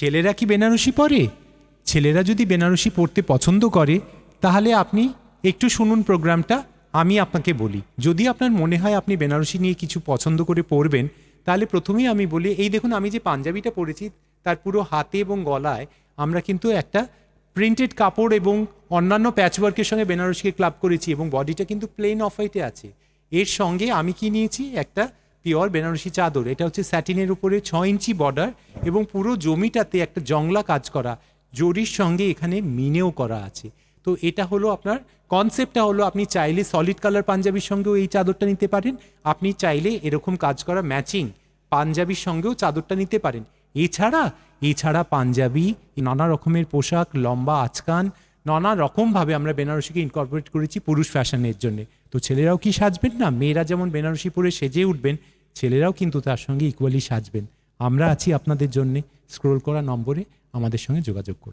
ছেলেরা কি বেনারসি পরে? ছেলেরা যদি বেনারসি পরতে পছন্দ করে তাহলে আপনি একটু শুনুন প্রোগ্রামটা, আমি আপনাকে বলি। যদি আপনার মনে হয় আপনি বেনারসি নিয়ে কিছু পছন্দ করে পরবেন, তাহলে প্রথমেই আমি বলি, এই দেখুন আমি যে পাঞ্জাবিটা পরেছি তার পুরো হাতে এবং গলায় আমরা কিন্তু একটা প্রিন্টেড কাপড় এবং অন্যান্য প্যাচওয়ার্কের সঙ্গে বেনারসিকে ক্লাব করেছি, এবং বডিটা কিন্তু প্লেন অফ হোয়াইটে আছে। এর সঙ্গে আমি কি নিয়েছি, একটা পিওর বেনারসি চাদর। এটা হচ্ছে স্যাটিনের উপরে 6 ইঞ্চি বর্ডার এবং পুরো জমিটাতে একটা জংলা কাজ করা, জরির সঙ্গে এখানে মিনেও করা আছে। তো এটা হলো আপনার কনসেপ্টটা হলো, আপনি চাইলে সলিড কালার পাঞ্জাবির সঙ্গেও এই চাদরটা নিতে পারেন, আপনি চাইলে এরকম কাজ করা ম্যাচিং পাঞ্জাবির সঙ্গেও চাদরটা নিতে পারেন। এছাড়া পাঞ্জাবি, নানা রকমের পোশাক, লম্বা আচকান, নানা রকমভাবে আমরা বেনারসিকে ইনকর্পোরেট করেছি পুরুষ ফ্যাশনের জন্য। তো ছেলেরাও কি সাজবেন না? মেয়েরা যেমন বেনারসি পরে সেজে উঠবেন, ছেলেরাও কিন্তু তার সঙ্গে ইকুয়ালি সাজবেন। আমরা আছি আপনাদের জন্যে। স্ক্রোল করা নম্বরে আমাদের সঙ্গে যোগাযোগ করুন।